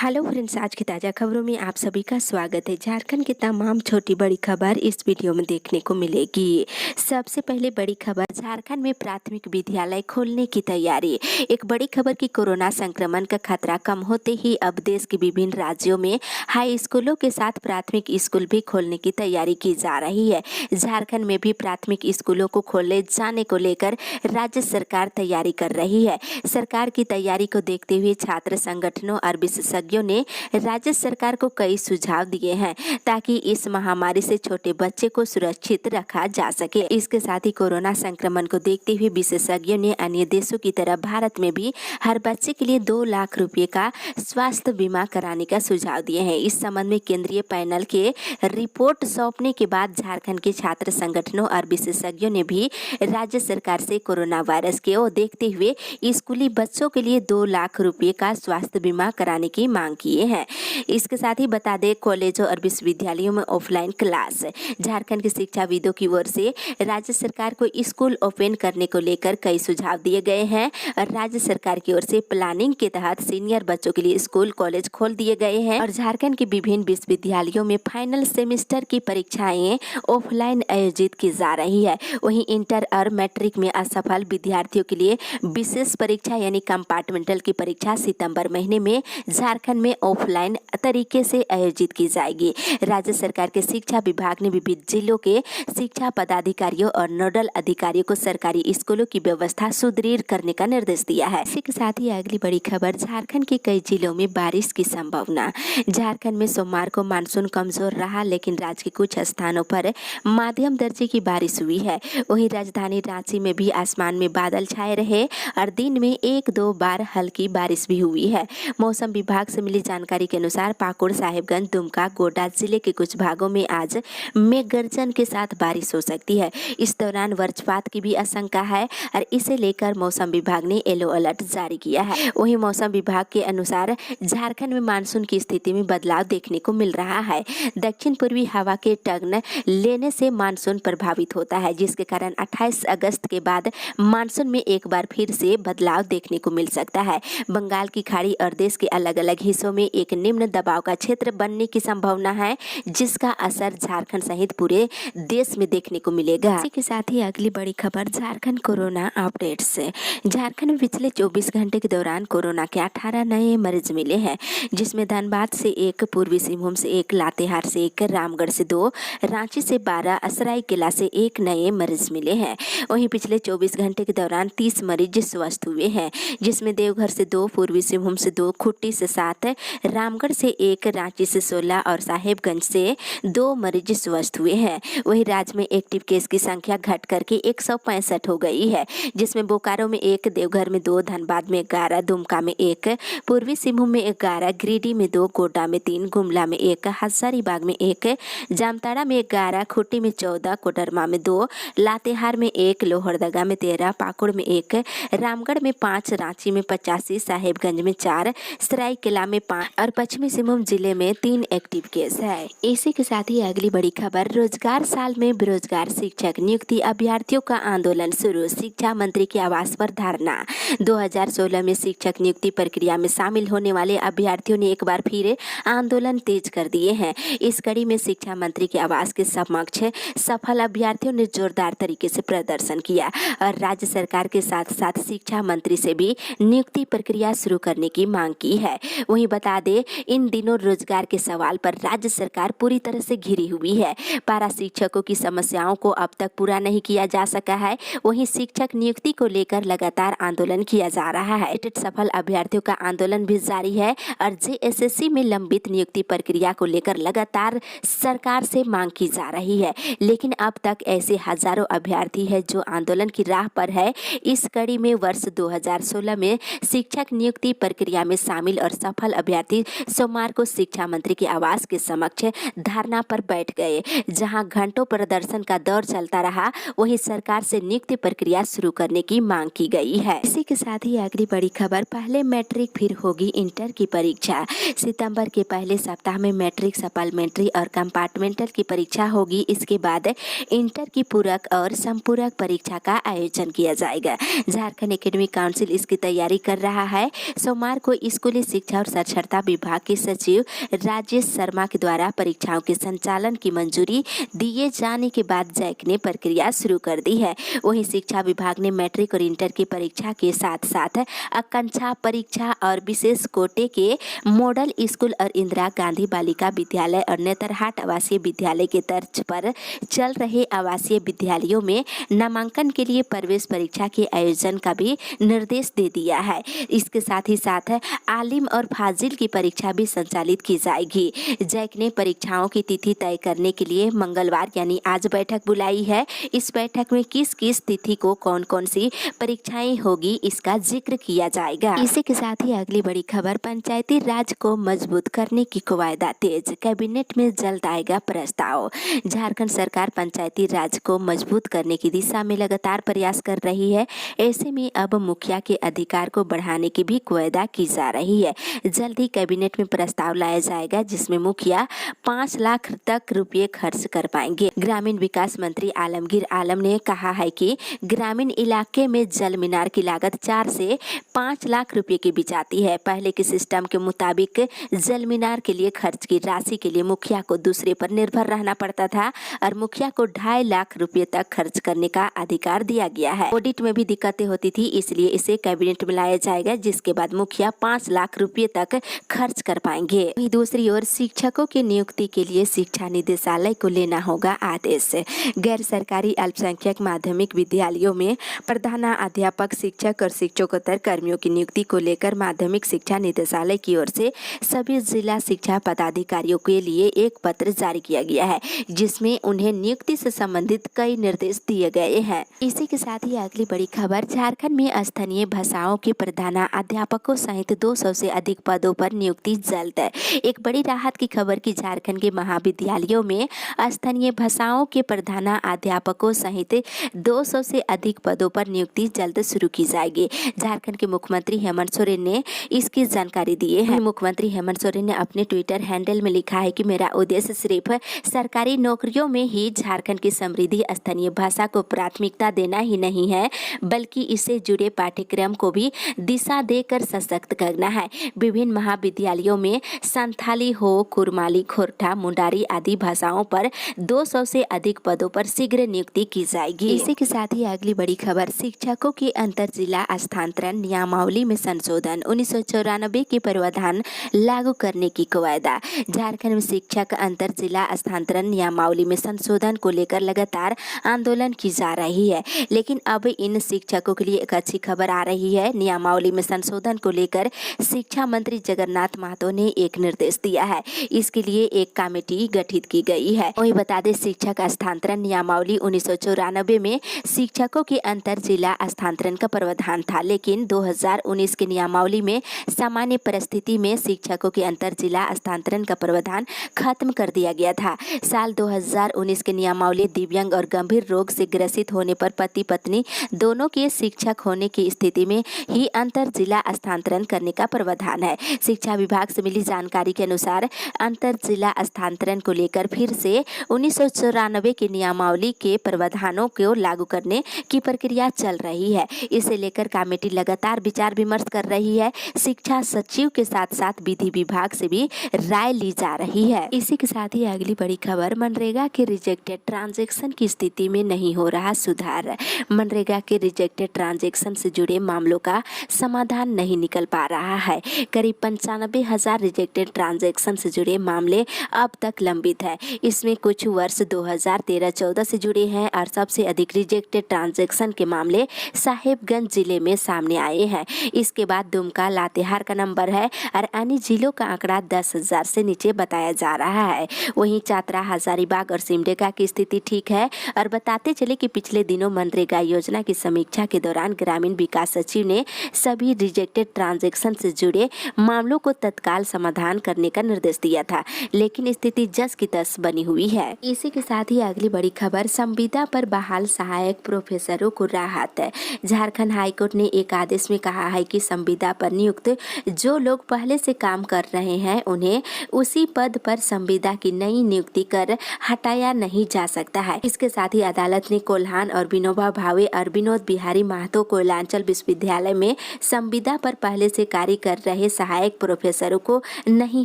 Hello friends, आज की ताज़ा खबरों में आप सभी का स्वागत है। झारखंड की तमाम छोटी बड़ी खबर इस वीडियो में देखने को मिलेगी। सबसे पहले बड़ी खबर, झारखंड में प्राथमिक विद्यालय खोलने की तैयारी। एक बड़ी खबर कि कोरोना संक्रमण का खतरा कम होते ही अब देश के विभिन्न राज्यों में हाई स्कूलों के साथ प्राथमिक स्कूल भी खोलने की तैयारी की जा रही है। झारखंड में भी प्राथमिक स्कूलों को खोले जाने को लेकर राज्य सरकार तैयारी कर रही है। सरकार की तैयारी को देखते हुए छात्र संगठनों और विशेषज्ञों ने राज्य सरकार को कई सुझाव दिए हैं ताकि इस महामारी से छोटे बच्चे को सुरक्षित रखा जा सके। इसके साथ ही कोरोना संक्रमण को देखते हुए विशेषज्ञों ने अन्य देशों की तरह भारत में भी हर बच्चे के लिए 2 लाख रुपए का स्वास्थ्य बीमा कराने का सुझाव दिए हैं। इस संबंध में केंद्रीय पैनल के रिपोर्ट सौंपने के बाद झारखंड के छात्र संगठनों और विशेषज्ञों ने भी राज्य सरकार से कोरोना वायरस को देखते हुए स्कूली बच्चों के लिए 2 लाख रुपए का स्वास्थ्य बीमा कराने की मांग किए हैं। इसके साथ ही बता दें, कॉलेजों और विश्वविद्यालयों में ऑफलाइन क्लास। झारखंड के शिक्षाविदों की ओर से राज्य सरकार को स्कूल ओपन करने को लेकर कई सुझाव दिए गए हैं और राज्य सरकार की ओर से प्लानिंग के तहत सीनियर बच्चों के लिए स्कूल कॉलेज खोल दिए गए हैं और झारखंड के विभिन्न विश्वविद्यालयों में फाइनल सेमेस्टर की परीक्षाएं ऑफलाइन आयोजित की जा रही है। वहीं इंटर और मैट्रिक में असफल विद्यार्थियों के लिए विशेष परीक्षा यानी कंपार्टमेंटल की परीक्षा सितंबर महीने में झारखंड में ऑफलाइन तरीके से आयोजित की जाएगी। राज्य सरकार के शिक्षा विभाग ने विभिन्न जिलों के शिक्षा पदाधिकारियों और नोडल अधिकारियों को सरकारी स्कूलों की व्यवस्था सुदृढ़ करने का निर्देश दिया है। इसी के साथ ही अगली बड़ी खबर, झारखंड के कई जिलों में बारिश की संभावना। झारखंड में सोमवार को मानसून कमजोर रहा, लेकिन राज्य के कुछ स्थानों पर मध्यम दर्जे की बारिश हुई है। वहीं राजधानी रांची में भी आसमान में बादल छाए रहे और दिन में 1-2 बार हल्की बारिश भी हुई है। मौसम विभाग से मिली जानकारी के अनुसार पाकुड़, साहिबगंज, दुमका, गोड्डा जिले के कुछ भागों में आज मेघ गर्जन के साथ बारिश हो सकती है। इस दौरान वज्रपात की भी आशंका है और इसे लेकर मौसम विभाग ने येलो अलर्ट जारी किया है। वहीं मौसम विभाग के अनुसार झारखंड में मानसून की स्थिति में बदलाव देखने को मिल रहा है। दक्षिण पूर्वी हवा के टर्न लेने से मानसून प्रभावित होता है, जिसके कारण 28 अगस्त के बाद मानसून में एक बार फिर से बदलाव देखने को मिल सकता है। बंगाल की खाड़ी और देश के अलग अलग हिस्सों में एक निम्न दबाव का क्षेत्र बनने की संभावना है, जिसका असर झारखंड सहित पूरे देश में देखने को मिलेगा। इसी के साथ ही अगली बड़ी खबर, झारखंड कोरोना अपडेट से। झारखंड में पिछले 24 घंटे के दौरान कोरोना के 18 नए मरीज मिले हैं, जिसमें धनबाद से 1, पूर्वी सिंहभूम से 1, लातेहार से 1, रामगढ़ से 2, रांची से 12, सरायकेला से 1 नए मरीज मिले हैं। वहीं पिछले 24 घंटे के दौरान 30 मरीज स्वस्थ हुए हैं, जिसमें देवघर से 2, पूर्वी सिंहभूम से 2, खूंटी से 7, रामगढ़ से 1, रांची से 16 और साहेबगंज से 2 मरीज स्वस्थ हुए हैं। वहीं राज्य में एक्टिव केस की संख्या घट करके 165 हो गई है, जिसमें बोकारो में 1, देवघर में 2, धनबाद में 11, दुमका में 1, पूर्वी सिंहभूम में 11, गिरिडीह में 2, गोड्डा में 3, गुमला में 1, हजारीबाग में 1, जामताड़ा में 11, खूंटी में 14, कोडरमा में 2, लातेहार में 1, लोहरदगा में 13, पाकुड़ में 1, रामगढ़ में 5, रांची में 85, साहेबगंज में 4, सरायकेला में 5 और पश्चिमी सिंहभूम जिले में 3 एक्टिव केस है। इसी के साथ ही अगली बड़ी खबर, रोजगार साल में बेरोजगार शिक्षक नियुक्ति अभ्यर्थियों का आंदोलन शुरू। शिक्षा मंत्री के आवास पर धरना। 2016 में शिक्षक नियुक्ति प्रक्रिया में शामिल होने वाले अभ्यर्थियों ने एक बार फिर आंदोलन तेज कर दिए हैं। इस कड़ी में शिक्षा मंत्री के आवास के समक्ष सफल अभ्यर्थियों ने जोरदार तरीके से प्रदर्शन किया और राज्य सरकार के साथ साथ शिक्षा मंत्री से भी नियुक्ति प्रक्रिया शुरू करने की मांग की है। वहीं बता दें, इन दिनों रोजगार के सवाल पर राज्य सरकार पूरी तरह से घिरी हुई है। पारा शिक्षकों की समस्याओं को अब तक पूरा नहीं किया जा सका है। वहीं शिक्षक नियुक्ति को लेकर लगातार आंदोलन किया जा रहा है। सफल अभ्यर्थियों का आंदोलन भी जारी है और जेएसएससी में लंबित नियुक्ति प्रक्रिया को लेकर लगातार सरकार से मांग की जा रही है, लेकिन अब तक ऐसे हजारों अभ्यर्थी है जो आंदोलन की राह पर है। इस कड़ी में वर्ष 2016 में शिक्षक नियुक्ति प्रक्रिया में शामिल और सफल अभ्यर्थी सोमवार को शिक्षा मंत्री के आवास के समक्ष धरना पर बैठ गए, जहां घंटों प्रदर्शन का दौर चलता रहा। वहीं सरकार से नियुक्ति प्रक्रिया शुरू करने की मांग की गई है। इसी के साथ ही अगली बड़ी खबर, पहले मैट्रिक फिर होगी इंटर की परीक्षा। सितंबर के पहले सप्ताह में मैट्रिक, सप्लीमेंट्री और कंपार्टमेंटल की परीक्षा होगी। इसके बाद इंटर की पूरक और संपूरक परीक्षा का आयोजन किया जाएगा। झारखंड एकेडमिक काउंसिल इसकी तैयारी कर रहा है। सोमवार को स्कूली शिक्षा और साक्षरता विभाग के सचिव राजेश शर्मा के द्वारा परीक्षाओं के संचालन की मंजूरी दिए जाने के बाद जैक ने प्रक्रिया शुरू कर दी है। वहीं शिक्षा विभाग ने मैट्रिक और इंटर की परीक्षा के साथ साथ आकांक्षा परीक्षा और विशेष कोटे के मॉडल स्कूल और इंदिरा गांधी बालिका विद्यालय और नेतरहाट आवासीय विद्यालय के तर्ज पर चल रहे आवासीय विद्यालयों में नामांकन के लिए प्रवेश परीक्षा के आयोजन का भी निर्देश दे दिया है। इसके साथ ही साथ आलिम और फाजिल की परीक्षा भी संचालित की जाएगी। जैक ने परीक्षाओं की तिथि तय करने के लिए मंगलवार यानी आज बैठक बुलाई है। इस बैठक में किस किस तिथि को कौन कौन सी परीक्षाएं होगी इसका जिक्र किया जाएगा। इसी के साथ ही अगली बड़ी खबर, पंचायती राज को मजबूत करने की कवायदा तेज, कैबिनेट में जल्द आएगा प्रस्ताव। झारखंड सरकार पंचायती राज को मजबूत करने की दिशा में लगातार प्रयास कर रही है। ऐसे में अब मुखिया के अधिकार को बढ़ाने की भी कवायदा की जा रही है। जल्द ही कैबिनेट में प्रस्ताव लाया जाएगा जिसमें मुखिया 5 लाख तक रुपये खर्च कर पाएंगे। ग्रामीण विकास मंत्री आलमगीर आलम ने कहा है कि ग्रामीण इलाके में जल मीनार की लागत 4 से 5 लाख रुपए की बीच आती है। पहले के सिस्टम के मुताबिक जल मीनार के लिए खर्च की राशि के लिए मुखिया को दूसरे पर निर्भर रहना पड़ता था और मुखिया को 2.5 लाख रुपए तक खर्च करने का अधिकार दिया गया है। ऑडिट में भी दिक्कतें होती थी, इसलिए इसे कैबिनेट में लाया जाएगा जिसके बाद मुखिया 5 लाख रुपए तक खर्च कर पाएंगे। वहीं दूसरी ओर शिक्षकों की नियुक्ति के लिए शिक्षा निदेशालय को लेना होगा आदेश। गैर सरकारी अल्पसंख्यक माध्यमिक विद्यालयों में प्रधानाध्यापक, शिक्षक और शिक्षकोत्तर कर्मियों की नियुक्ति को लेकर माध्यमिक शिक्षा निदेशालय की ओर से सभी जिला शिक्षा पदाधिकारियों के लिए एक पत्र जारी किया गया है जिसमें उन्हें नियुक्ति से संबंधित कई निर्देश दिए गए हैं। इसी के साथ ही अगली बड़ी खबर, झारखंड में स्थानीय भाषाओं के प्रधानाध्यापकों सहित 200 से अधिक पदों पर नियुक्ति जल्द। एक बड़ी राहत की खबर की झारखंड के महाविद्यालयों में स्थानीय भाषाओं के प्रधानाध्यापकों सहित 200 से अधिक पदों पर नियुक्ति जल्द शुरू की जाएगी। झारखंड के मुख्यमंत्री हेमंत सोरेन ने इसकी जानकारी दी है। मुख्यमंत्री हेमंत सोरेन ने अपने ट्विटर हैंडल में लिखा है कि मेरा उद्देश्य सिर्फ सरकारी नौकरियों में ही झारखंड की समृद्धि स्थानीय भाषा को प्राथमिकता देना ही नहीं है, बल्कि इससे जुड़े पाठ्यक्रम को भी दिशा देकर सशक्त करना है। विभिन्न महाविद्यालयों में संथाली हो, कुरमाली, खोरठा, मुंडारी आदि भाषाओं पर 200 से अधिक पदों पर शीघ्र नियुक्ति की जाएगी। इसी के साथ ही अगली बड़ी खबर, शिक्षकों की अंतर जिला स्थानांतरण नियमावली में संशोधन, 1994 के प्रावधान लागू करने की कवायदा। झारखंड में शिक्षक अंतर जिला स्थानांतरण नियमावली में संशोधन को लेकर लगातार आंदोलन की जा रही है, लेकिन अब इन शिक्षकों के लिए एक अच्छी खबर आ रही है। नियमावली में संशोधन को लेकर शिक्षा मंत्री जगन्नाथ महतो ने एक निर्देश दिया है। इसके लिए एक कमेटी गठित की गई है। वही बता दें, शिक्षक स्थानांतरण नियमावली 1994 में शिक्षकों के अंतर जिला स्थानांतरण का प्रावधान था, लेकिन 2019 के नियमावली में सामान्य परिस्थिति में शिक्षकों के अंतर जिला स्थानांतरण का प्रावधान खत्म कर दिया गया था। साल 2019 के नियमावली दिव्यांग और गंभीर रोग से ग्रसित होने पर पति पत्नी दोनों के शिक्षक होने की स्थिति में ही अंतर जिला स्थानांतरण करने का प्रावधान है। शिक्षा विभाग से मिली जानकारी के अनुसार अंतर जिला स्थानांतरण को लेकर फिर से 1994 के नियमावली के प्रावधानों को लागू करने की प्रक्रिया चल रही है। इसे लेकर कमेटी लगातार विचार विमर्श कर रही है। शिक्षा सचिव के साथ साथ विधि विभाग से भी राय ली जा रही है। इसी के साथ ही अगली बड़ी खबर, मनरेगा के रिजेक्टेड ट्रांजैक्शन की स्थिति में नहीं हो रहा सुधार। मनरेगा के रिजेक्टेड ट्रांजैक्शन से जुड़े मामलों का समाधान नहीं निकल पा रहा है। करीब 95,000 रिजेक्टेड ट्रांजैक्शन से जुड़े मामले अब तक लंबित है। इसमें कुछ वर्ष 2013-14 से जुड़े हैं और सबसे अधिक रिजेक्टेड ट्रांजैक्शन के मामले साहेबगंज जिले में सामने आए हैं। इसके बाद दुमका, लातेहार का नंबर है और अन्य जिलों का आंकड़ा 10,000 से नीचे बताया जा रहा है। वहीं चतरा, हजारीबाग और सिमडेगा की स्थिति ठीक है। और बताते चले कि पिछले दिनों मनरेगा योजना की समीक्षा के दौरान ग्रामीण विकास सचिव ने सभी रिजेक्टेड ट्रांजैक्शन से जुड़े मामलों को तत्काल समाधान करने का निर्देश दिया था, लेकिन स्थिति जस की तस बनी हुई है। इसी के साथ ही अगली बड़ी खबर, संविदा पर बहाल सहायक प्रोफेसरों को राहत है। झारखंड हाईकोर्ट ने एक आदेश में कहा है कि संविदा पर नियुक्त जो लोग पहले से काम कर रहे हैं उन्हें उसी पद पर संविदा की नई नियुक्ति कर हटाया नहीं जा सकता है। इसके साथ ही अदालत ने कोल्हान और विनोबा भावे और विनोद बिहारी महतो कोयलांचल विश्वविद्यालय में संविदा पर पहले से कार्य कर रहे सहायक प्रोफेसरों को नहीं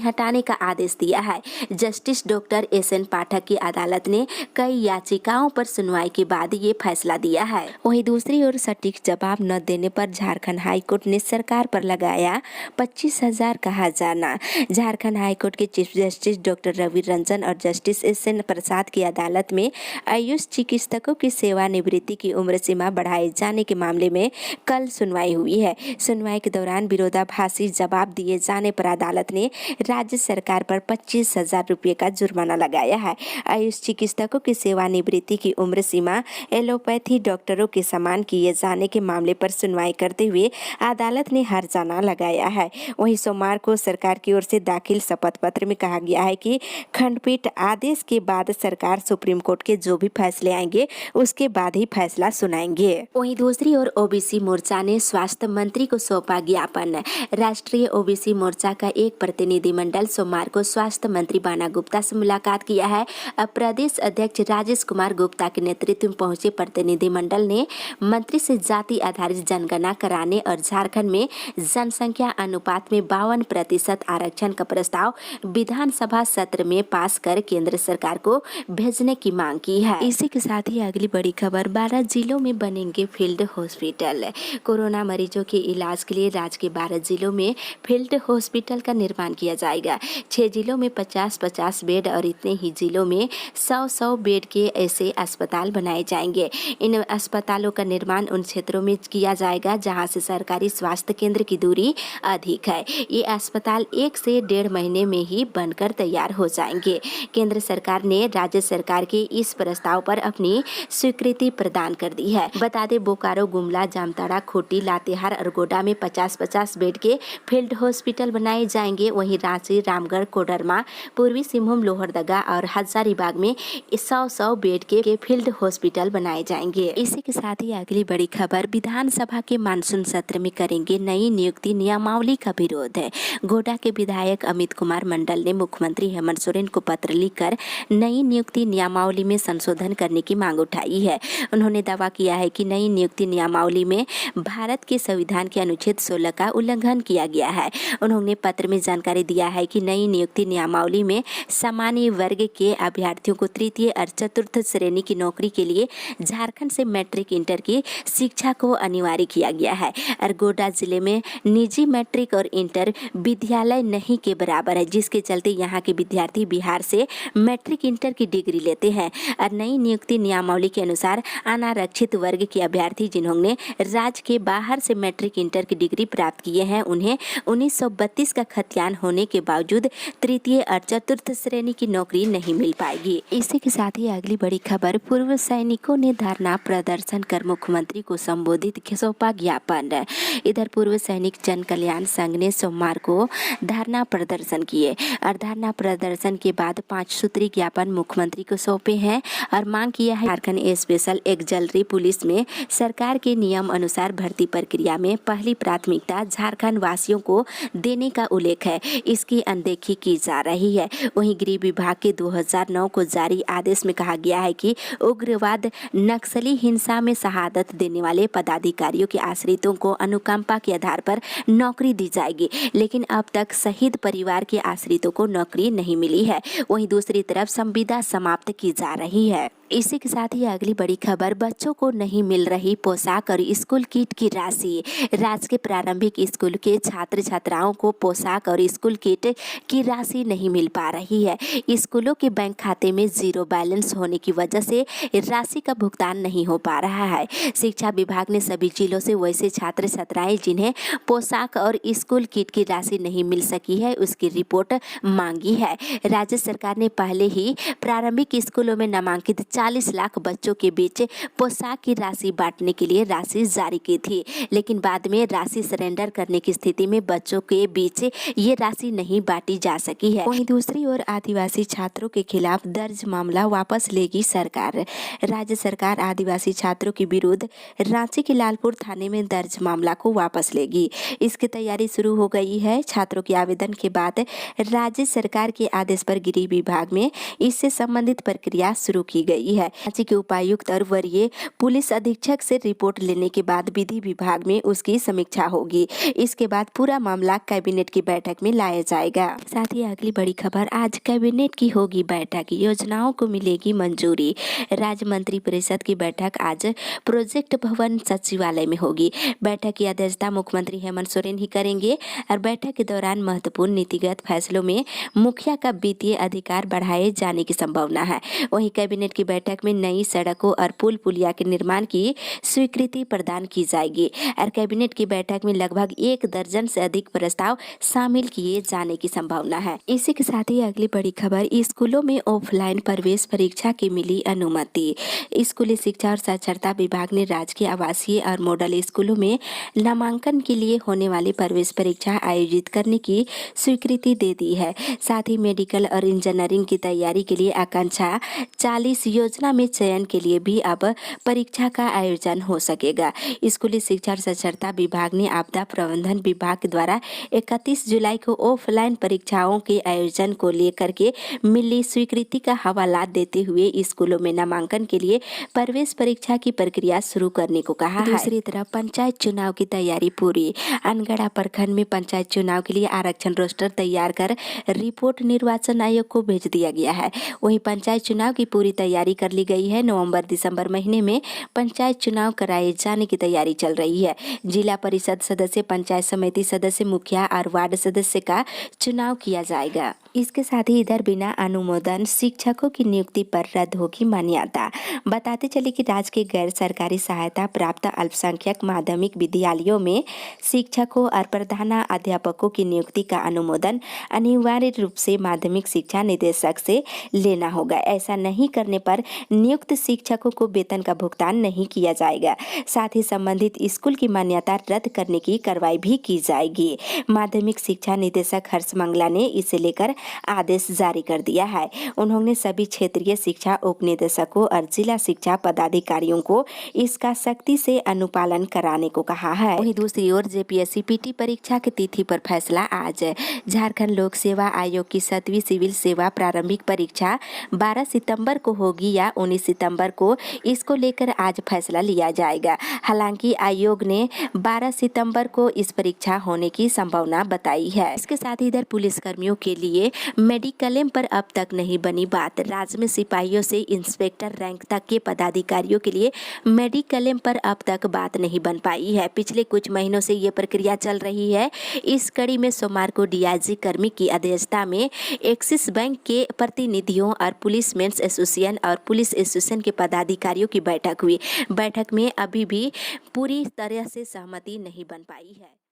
हटाने का आदेश दिया है। Justice doctor SN. पाठक की अदालत ने कई याचिकाओं पर सुनवाई के बाद ये फैसला दिया है। वहीं दूसरी ओर सटीक जवाब न देने पर झारखंड हाईकोर्ट ने सरकार पर लगाया 25,000 का हर्जाना। झारखंड हाईकोर्ट के chief justice doctor Ravi Ranjan और जस्टिस एस.एन. प्रसाद की अदालत में आयुष चिकित्सकों की सेवानिवृत्ति की उम्र सीमा बढ़ाए जाने के मामले में कल सुनवाई हुई है। सुनवाई के दौरान विरोधाभासी जवाब दिए जाने पर अदालत ने राज्य सरकार पर 25,000 रुपये का जुर्माना लगाया है। आयुष चिकित्सकों की सेवानिवृत्ति की उम्र सीमा एलोपैथी डॉक्टरों के समान किए जाने के मामले पर सुनवाई करते हुए अदालत ने हर्जाना लगाया है। वहीं सोमवार को सरकार की ओर से दाखिल शपथ पत्र में कहा गया है कि खंडपीठ आदेश के बाद सरकार सुप्रीम कोर्ट के जो भी फैसले आएंगे उसके बाद ही फैसला सुनाएंगे। वहीं दूसरी ओर ओबीसी मोर्चा ने स्वास्थ्य मंत्री को सौंपा ज्ञापन। राष्ट्रीय ओबीसी मोर्चा का एक प्रतिनिधिमंडल सोमवार को स्वास्थ्य मंत्री बाना गुप्ता से मुलाकात किया है। अब प्रदेश अध्यक्ष राजेश कुमार गुप्ता के नेतृत्व में पहुंचे प्रतिनिधिमंडल ने मंत्री से जाति आधारित जनगणना कराने और झारखंड में जनसंख्या अनुपात में 52% आरक्षण का प्रस्ताव विधानसभा सत्र में पास कर केंद्र सरकार को भेजने की मांग की है। इसी के साथ ही अगली बड़ी खबर, 12 जिलों में बनेंगे फील्ड हॉस्पिटल। कोरोना मरीजों के इलाज के लिए राज्य के 12 जिलों में फील्ड हॉस्पिटल का निर्माण किया जाएगा। 6 जिलों में 50-50 बेड और इतने ही जिलों में 100-100 बेड के ऐसे अस्पताल बनाए जाएंगे। इन अस्पतालों का निर्माण उन क्षेत्रों में किया जाएगा जहां से सरकारी स्वास्थ्य केंद्र की दूरी अधिक है। ये अस्पताल 1 से 1.5 महीने में ही बनकर तैयार हो जाएंगे। केंद्र सरकार ने राज्य सरकार के इस प्रस्ताव पर अपनी स्वीकृति प्रदान कर दी है। बता दें, बोकारो, गुमला, जामताड़ा, खूंटी, लातेहार और गोड्डा में 50-50 बेड के फील्ड हॉस्पिटल बनाए जाएंगे। वहीं रांची, रामगढ़, कोडरमा, पूर्वी सिंहभूम, लोहरदगा और हजारीबाग में 100-100 बेड के फील्ड हॉस्पिटल बनाए जाएंगे। इसी के साथ ही अगली बड़ी खबर, विधानसभा के मानसून सत्र में करेंगे नई नियुक्ति नियमावली का विरोध है। गोड्डा के विधायक अमित कुमार मंडल ने मुख्यमंत्री हेमंत सोरेन को पत्र लिखकर नई नियुक्ति नियमावली में संशोधन करने की मांग उठाई है। उन्होंने दावा किया है कि नई नियुक्ति नियमावली में भारत के संविधान के अनुच्छेद 16 का उल्लंघन किया गया है। उन्होंने पत्र में जानकारी दिया है कि नई नियुक्ति नियमावली में सामान्य वर्ग के अभ्यर्थियों को तृतीय और चतुर्थ श्रेणी की नौकरी के लिए झारखंड से मैट्रिक इंटर की शिक्षा को अनिवार्य किया गया है और गोड्डा जिले में निजी मैट्रिक और इंटर विद्यालय नहीं के बराबर है, जिसके चलते यहाँ के विद्यार्थी बिहार से मैट्रिक इंटर की डिग्री लेते हैं। और नई नियुक्ति नियमावली के अनुसार अनारक्षित वर्ग के अभ्यर्थी जिन्होंने राज्य के बाहर से मैट्रिक इंटर की डिग्री प्राप्त किए हैं उन्हें 1932 का खतियान होने के बावजूद तृतीय और चतुर्थ श्रेणी की नौकरी नहीं मिल पाएगी। इसी के साथ ही अगली बड़ी खबर, पूर्व सैनिकों ने धरना प्रदर्शन कर मुख्यमंत्री को संबोधित सौंपा ज्ञापन। इधर पूर्व सैनिक जन कल्याण संघ ने सोमवार को धरना प्रदर्शन किए और धरना प्रदर्शन के बाद 5 सूत्री ज्ञापन मुख्यमंत्री को सौंपे हैं और मांग किया है झारखंड स्पेशल एक्जिलरी पुलिस में सरकार के नियम अनुसार भर्ती प्रक्रिया में पहली प्राथमिकता झारखंड वासियों को देने का उल्लेख है, इसकी अनदेखी की जा रही है। वहीं गृह विभाग के 2009 को जारी आदेश में कहा गया है कि उग्रवाद, नक्सली हिंसा में शहादत देने वाले पदाधिकारियों के आश्रितों को अनुकंपा के आधार पर नौकरी दी जाएगी, लेकिन अब तक शहीद परिवार के आश्रितों को नौकरी नहीं मिली है। वहीं दूसरी तरफ संविदा समाप्त की जा रही है। इसी के साथ ही अगली बड़ी खबर, बच्चों को नहीं मिल रही पोशाक और स्कूल किट की राशि। राज्य के प्रारंभिक स्कूल के छात्र छात्राओं को पोशाक और स्कूल किट की राशि नहीं मिल पा रही है। स्कूलों के बैंक खाते में जीरो बैलेंस होने की वजह से राशि का भुगतान नहीं हो पा रहा है। शिक्षा विभाग ने सभी जिलों से वैसे छात्र छात्राएं जिन्हें पोशाक और स्कूल किट की राशि नहीं मिल सकी है उसकी रिपोर्ट मांगी है। राज्य सरकार ने पहले ही प्रारंभिक स्कूलों में नामांकित 40 लाख बच्चों के बीच पोशाक की राशि बांटने के लिए राशि जारी की थी, लेकिन बाद में राशि सरेंडर करने की स्थिति में बच्चों के बीच ये राशि नहीं बांटी जा सकी है। वहीं दूसरी ओर आदिवासी छात्रों के खिलाफ दर्ज मामला वापस लेगी सरकार। राज्य सरकार आदिवासी छात्रों के विरुद्ध रांची के लालपुर थाने में दर्ज मामला को वापस लेगी। इसकी तैयारी शुरू हो गई है। छात्रों के आवेदन के बाद राज्य सरकार के आदेश पर गृह विभाग में इससे संबंधित प्रक्रिया शुरू की गई गई है। रांची के उपायुक्त और वरीय पुलिस अधीक्षक से रिपोर्ट लेने के बाद विधि विभाग में उसकी समीक्षा होगी। इसके बाद पूरा मामला कैबिनेट की बैठक में लाया जाएगा। साथ ही अगली बड़ी खबर, आज कैबिनेट की होगी बैठक, योजनाओं को मिलेगी मंजूरी। राज्य मंत्री परिषद की बैठक आज प्रोजेक्ट भवन सचिवालय में होगी। बैठक की अध्यक्षता मुख्यमंत्री हेमंत सोरेन ही करेंगे और बैठक के दौरान महत्वपूर्ण नीतिगत फैसलों में मुखिया का वित्तीय अधिकार बढ़ाए जाने की संभावना है। वहीं कैबिनेट की बैठक में नई सड़कों और पुल पुलिया के निर्माण की स्वीकृति प्रदान की जाएगी और कैबिनेट की बैठक में लगभग 1 दर्जन से अधिक प्रस्ताव शामिल किए जाने की संभावना है। इसी के साथ ही अगली बड़ी खबर, स्कूलों में ऑफलाइन प्रवेश परीक्षा की मिली अनुमति। स्कूली शिक्षा और साक्षरता विभाग ने राजकीय आवासीय और मॉडल स्कूलों में नामांकन के लिए होने वाली प्रवेश परीक्षा आयोजित करने की स्वीकृति दे दी है। साथ ही मेडिकल और इंजीनियरिंग की तैयारी के लिए आकांक्षा 40 योजना में चयन के लिए भी अब परीक्षा का आयोजन हो सकेगा। स्कूली शिक्षा और साक्षरता विभाग ने आपदा प्रबंधन विभाग के द्वारा 31 जुलाई को ऑफलाइन परीक्षाओं के आयोजन को लेकर के मिली स्वीकृति का हवाला देते हुए स्कूलों में नामांकन के लिए प्रवेश परीक्षा की प्रक्रिया शुरू करने को कहा है। दूसरी तरफ पंचायत चुनाव की तैयारी पूरी। अनगढ़ा प्रखंड में पंचायत चुनाव के लिए आरक्षण रोस्टर तैयार कर रिपोर्ट निर्वाचन आयोग को भेज दिया गया है। वहीं पंचायत चुनाव की पूरी तैयारी कर ली गई है। नवंबर दिसंबर महीने में पंचायत चुनाव कराए जाने की तैयारी चल रही है। जिला परिषद सदस्य, पंचायत समिति सदस्य, मुखिया और वार्ड सदस्य का चुनाव किया जाएगा। इसके साथ ही इधर बिना अनुमोदन शिक्षकों की नियुक्ति पर रद्द होगी मान्यता। बताते चले कि राज्य के गैर सरकारी सहायता प्राप्त अल्पसंख्यक माध्यमिक विद्यालयों में शिक्षकों और प्रधानाध्यापकों की नियुक्ति का अनुमोदन अनिवार्य रूप से माध्यमिक शिक्षा निदेशक से लेना होगा। ऐसा नहीं करने पर नियुक्त शिक्षकों को वेतन का भुगतान नहीं किया जाएगा। साथ ही संबंधित स्कूल की मान्यता रद्द करने की कार्रवाई भी की जाएगी। माध्यमिक शिक्षा निदेशक हर्ष मंगला ने इसे लेकर आदेश जारी कर दिया है। उन्होंने सभी क्षेत्रीय शिक्षा उप निदेशकों और जिला शिक्षा पदाधिकारियों को इसका सख्ती से अनुपालन कराने को कहा है। वहीं दूसरी ओर जेपीएससी पीटी परीक्षा की तिथि पर फैसला आज। झारखंड लोक सेवा आयोग की 7वीं सिविल सेवा प्रारंभिक परीक्षा 12 सितंबर को होगी या 19 सितंबर को, इसको लेकर आज फैसला लिया जाएगा। हालांकि आयोग ने 12 सितंबर को इस परीक्षा होने की संभावना बताई है। इसके साथ ही इधर पुलिस कर्मियों के लिए मेडिक्लेम पर अब तक नहीं बनी बात। राज्य में सिपाहियों से इंस्पेक्टर रैंक तक के पदाधिकारियों के लिए मेडिक्लेम पर अब तक बात नहीं बन पाई है। पिछले कुछ महीनों से ये प्रक्रिया चल रही है। इस कड़ी में सोमवार को डीआईजी कर्मी की अध्यक्षता में एक्सिस बैंक के प्रतिनिधियों और पुलिस मेंस एसोसिएशन और पुलिस एसोसिएशन के पदाधिकारियों की बैठक हुई। बैठक में अभी भी पूरी तरह से सहमति नहीं बन पाई है।